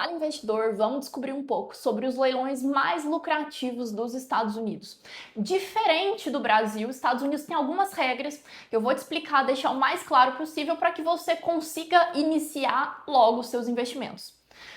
Fala Investidor, vamos descobrir um pouco sobre os leilões mais lucrativos dos Estados Unidos. Diferente do Brasil, os Estados Unidos têm algumas regras que eu vou te explicar, deixar o mais claro possível para que você consiga iniciar logo os seus investimentos.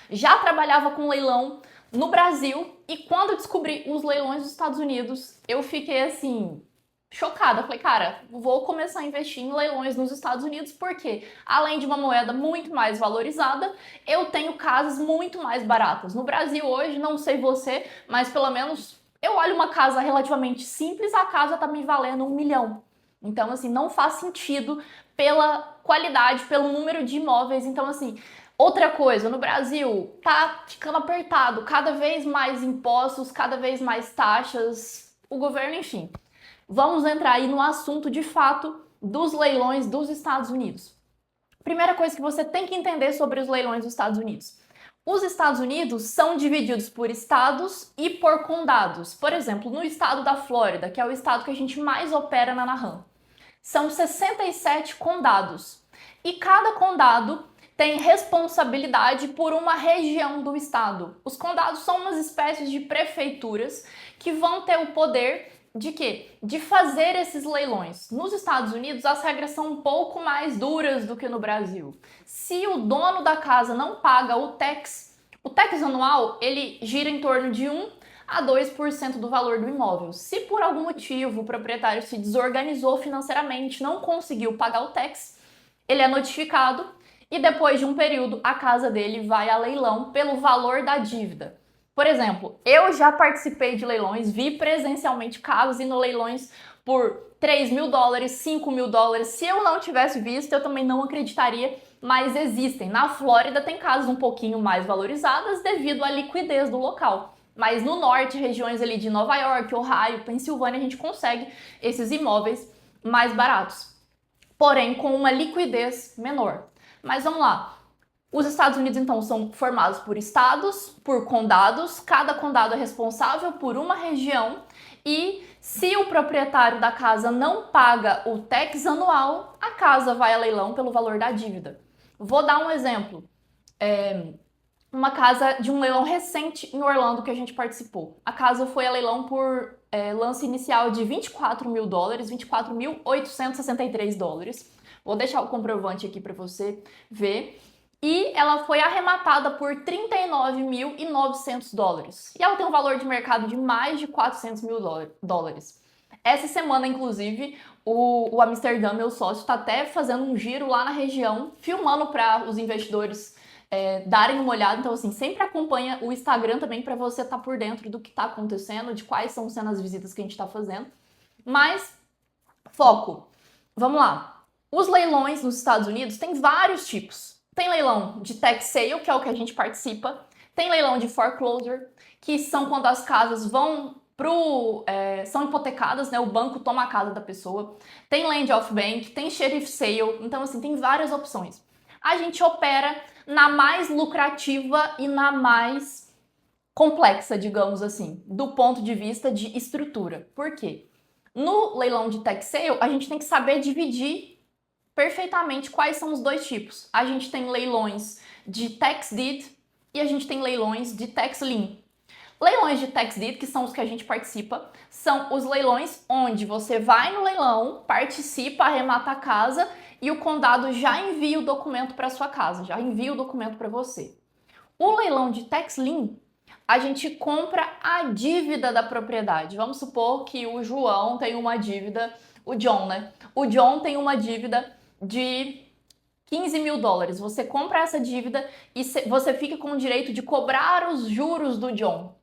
Já trabalhava com leilão no Brasil e quando descobri os leilões dos Estados Unidos, eu fiquei assim, chocada. Falei, cara, vou começar a investir em leilões nos Estados Unidos porque, além de uma moeda muito mais valorizada, eu tenho casas muito mais baratas. No Brasil hoje, não sei você, mas pelo menos eu olho uma casa relativamente simples, a casa tá me valendo 1 milhão. Então, assim, não faz sentido pela qualidade, pelo número de imóveis. Então, assim, outra coisa, no Brasil tá ficando apertado, cada vez mais impostos, cada vez mais taxas, o governo, enfim. Vamos entrar aí no assunto de fato dos leilões dos Estados Unidos. Primeira coisa que você tem que entender sobre os leilões dos Estados Unidos. Os Estados Unidos são divididos por estados e por condados. Por exemplo, no estado da Flórida, que é o estado que a gente mais opera na Nahan, são 67 condados. E cada condado tem responsabilidade por uma região do estado. Os condados são umas espécies de prefeituras que vão ter o poder de quê? De fazer esses leilões. Nos Estados Unidos, as regras são um pouco mais duras do que no Brasil. Se o dono da casa não paga o tax anual, ele gira em torno de 1 a 2% do valor do imóvel. Se por algum motivo o proprietário se desorganizou financeiramente, não conseguiu pagar o tax, ele é notificado e depois de um período a casa dele vai a leilão pelo valor da dívida. Por exemplo, eu já participei de leilões, vi presencialmente casos indo leilões por $3.000, $5.000. Se eu não tivesse visto, eu também não acreditaria, mas existem. Na Flórida tem casas um pouquinho mais valorizadas devido à liquidez do local. Mas no norte, regiões ali de Nova York, Ohio, Pensilvânia, a gente consegue esses imóveis mais baratos. Porém, com uma liquidez menor. Mas vamos lá. Os Estados Unidos, então, são formados por estados, por condados. Cada condado é responsável por uma região e se o proprietário da casa não paga o tax anual, a casa vai a leilão pelo valor da dívida. Vou dar um exemplo. Uma casa de um leilão recente em Orlando que a gente participou. A casa foi a leilão por lance inicial de $24.000, $24.863. Vou deixar o comprovante aqui para você ver. E ela foi arrematada por $39.900. E ela tem um valor de mercado de mais de $400.000. Essa semana, inclusive, o Amsterdã, meu sócio, está até fazendo um giro lá na região, filmando para os investidores darem uma olhada. Então, assim, sempre acompanha o Instagram também para você estar por dentro do que está acontecendo, de quais são sendo as visitas que a gente está fazendo. Mas, foco. Vamos lá. Os leilões nos Estados Unidos têm vários tipos. Tem leilão de tax sale, que é o que a gente participa. Tem leilão de foreclosure, que são quando as casas vão são hipotecadas, né? O banco toma a casa da pessoa. Tem land off bank, tem sheriff sale. Então, assim, tem várias opções. A gente opera na mais lucrativa e na mais complexa, digamos assim, do ponto de vista de estrutura. Por quê? No leilão de tax sale, a gente tem que saber dividir perfeitamente quais são os dois tipos. A gente tem leilões de tax deed e a gente tem leilões de tax lien. Leilões de tax deed, que são os que a gente participa, são os leilões onde você vai no leilão, participa, arremata a casa e o condado já envia o documento para sua casa, já envia o documento para você. O leilão de tax lien, a gente compra a dívida da propriedade. Vamos supor que o João tem uma dívida, o John, né? O John tem uma dívida de $15.000. Você compra essa dívida e você fica com o direito de cobrar os juros do John.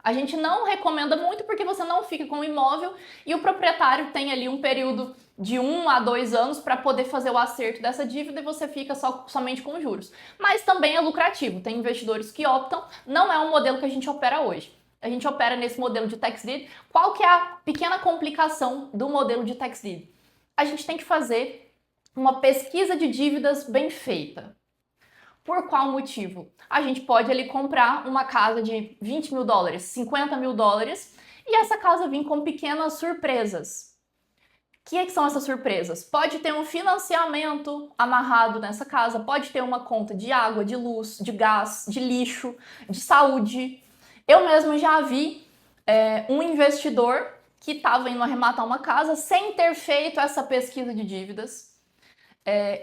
A gente não recomenda muito porque você não fica com o imóvel e o proprietário tem ali um período de 1 a 2 anos para poder fazer o acerto dessa dívida e você fica somente com os juros. Mas também é lucrativo, tem investidores que optam, não é um modelo que a gente opera hoje. A gente opera nesse modelo de tax deed. Qual que é a pequena complicação do modelo de tax deed? A gente tem que fazer uma pesquisa de dívidas bem feita. Por qual motivo? A gente pode ali comprar uma casa de $20.000, $50.000 e essa casa vir com pequenas surpresas. Que são essas surpresas? Pode ter um financiamento amarrado nessa casa, pode ter uma conta de água, de luz, de gás, de lixo, de saúde. Eu mesmo já vi um investidor que estava indo arrematar uma casa sem ter feito essa pesquisa de dívidas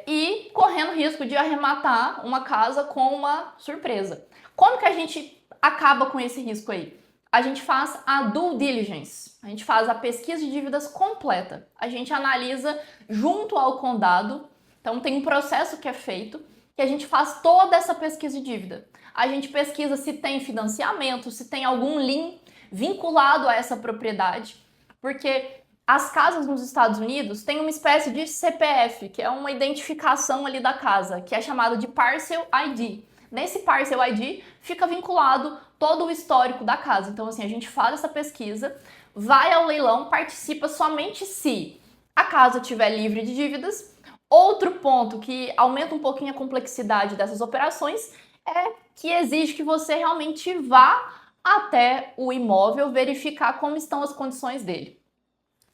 e correndo risco de arrematar uma casa com uma surpresa. Como que a gente acaba com esse risco aí? A gente faz a due diligence, a gente faz a pesquisa de dívidas completa. A gente analisa junto ao condado, então tem um processo que é feito, que a gente faz toda essa pesquisa de dívida. A gente pesquisa se tem financiamento, se tem algum lien vinculado a essa propriedade, porque as casas nos Estados Unidos têm uma espécie de CPF, que é uma identificação ali da casa, que é chamada de Parcel ID. Nesse Parcel ID fica vinculado todo o histórico da casa. Então, assim, a gente faz essa pesquisa, vai ao leilão, participa somente se a casa estiver livre de dívidas. Outro ponto que aumenta um pouquinho a complexidade dessas operações é que exige que você realmente vá até o imóvel verificar como estão as condições dele.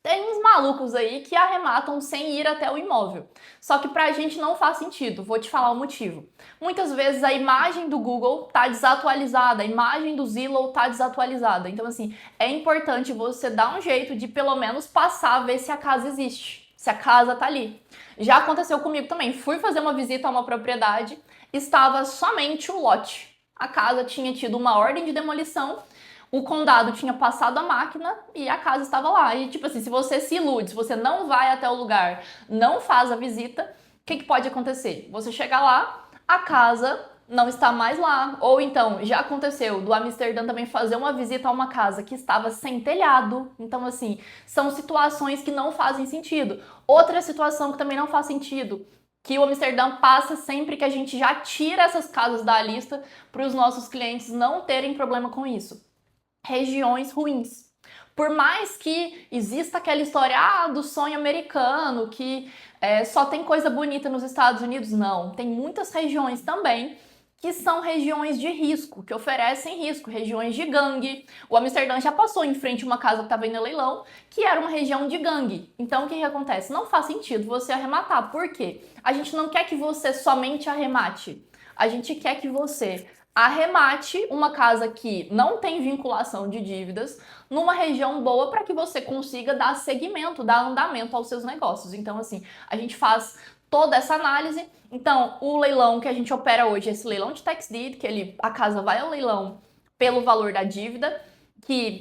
Tem uns malucos aí que arrematam sem ir até o imóvel. Só que pra gente não faz sentido, vou te falar o motivo. Muitas vezes a imagem do Google tá desatualizada, a imagem do Zillow tá desatualizada. Então, assim, é importante você dar um jeito de pelo menos passar a ver se a casa existe, se a casa tá ali. Já aconteceu comigo também. Fui fazer uma visita a uma propriedade, estava somente o lote. A casa tinha tido uma ordem de demolição, o condado tinha passado a máquina e a casa estava lá. E tipo assim, se você se ilude, se você não vai até o lugar, não faz a visita, o que pode acontecer? Você chega lá, a casa não está mais lá. Ou então, já aconteceu do Amsterdã também fazer uma visita a uma casa que estava sem telhado. Então, assim, são situações que não fazem sentido. Outra situação que também não faz sentido, que o Amsterdã passa sempre que a gente já tira essas casas da lista para os nossos clientes não terem problema com isso. Regiões ruins. Por mais que exista aquela história do sonho americano, que só tem coisa bonita nos Estados Unidos, não. Tem muitas regiões também que são regiões de risco, que oferecem risco, regiões de gangue. O Amsterdã já passou em frente a uma casa que estava indo leilão, que era uma região de gangue. Então, o que acontece? Não faz sentido você arrematar. Por quê? A gente não quer que você somente arremate. A gente quer que você arremate uma casa que não tem vinculação de dívidas numa região boa para que você consiga dar seguimento, dar andamento aos seus negócios. Então, assim, a gente faz toda essa análise. Então, o leilão que a gente opera hoje, esse leilão de tax deed, que a casa vai ao leilão pelo valor da dívida,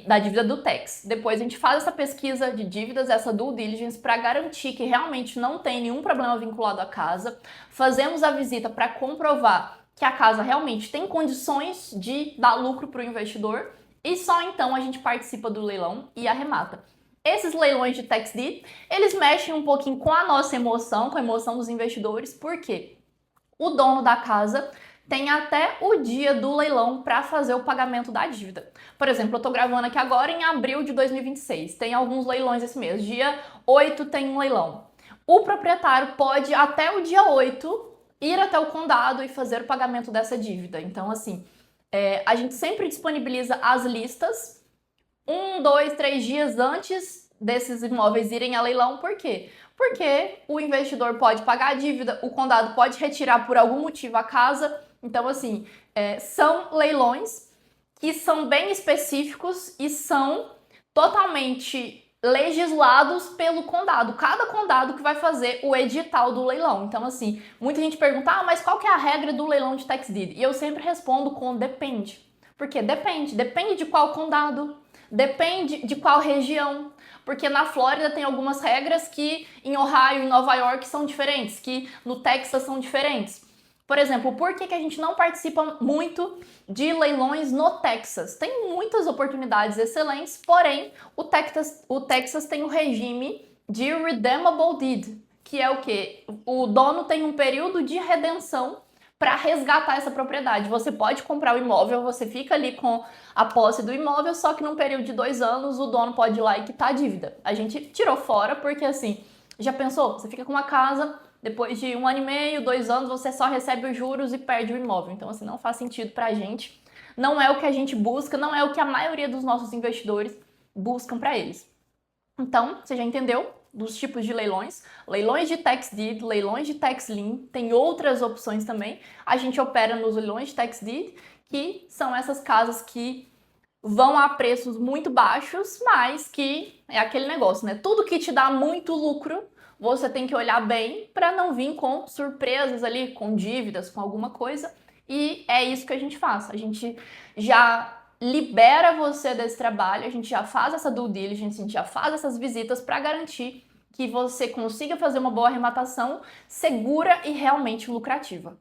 da dívida do tax. Depois a gente faz essa pesquisa de dívidas, essa due diligence, para garantir que realmente não tem nenhum problema vinculado à casa. Fazemos a visita para comprovar que a casa realmente tem condições de dar lucro para o investidor e só então a gente participa do leilão e arremata. Esses leilões de tax deed, eles mexem um pouquinho com a nossa emoção, com a emoção dos investidores, porque o dono da casa tem até o dia do leilão para fazer o pagamento da dívida. Por exemplo, eu estou gravando aqui agora em abril de 2026, tem alguns leilões esse mês, dia 8 tem um leilão. O proprietário pode até o dia 8 ir até o condado e fazer o pagamento dessa dívida. Então, assim, a gente sempre disponibiliza as listas 1, 2, 3 dias antes desses imóveis irem a leilão. Por quê? Porque o investidor pode pagar a dívida, o condado pode retirar por algum motivo a casa. Então, assim, são leilões que são bem específicos e são totalmente legislados pelo condado, cada condado que vai fazer o edital do leilão. Então, assim, muita gente pergunta, mas qual que é a regra do leilão de tax deed? E eu sempre respondo com depende. Porque depende de qual condado, depende de qual região. Porque na Flórida tem algumas regras que em Ohio e Nova York são diferentes, que no Texas são diferentes. Por exemplo, por que a gente não participa muito de leilões no Texas? Tem muitas oportunidades excelentes, porém o Texas tem o regime de redeemable deed, que é o quê? O dono tem um período de redenção para resgatar essa propriedade. Você pode comprar o imóvel, você fica ali com a posse do imóvel, só que num período de 2 anos o dono pode ir lá e quitar a dívida. A gente tirou fora porque, assim, já pensou? Você fica com uma casa, depois de 1 ano e meio, 2 anos, você só recebe os juros e perde o imóvel. Então, assim, não faz sentido pra gente. Não é o que a gente busca, não é o que a maioria dos nossos investidores buscam para eles. Então, você já entendeu? dos tipos de leilões de tax deed, leilões de tax lien, tem outras opções também. A gente opera nos leilões de tax deed, que são essas casas que vão a preços muito baixos, mas que é aquele negócio, né? Tudo que te dá muito lucro, você tem que olhar bem para não vir com surpresas ali, com dívidas, com alguma coisa. E é isso que a gente faz. A gente já libera você desse trabalho, a gente já faz essa due diligence, a gente já faz essas visitas para garantir que você consiga fazer uma boa arrematação segura e realmente lucrativa.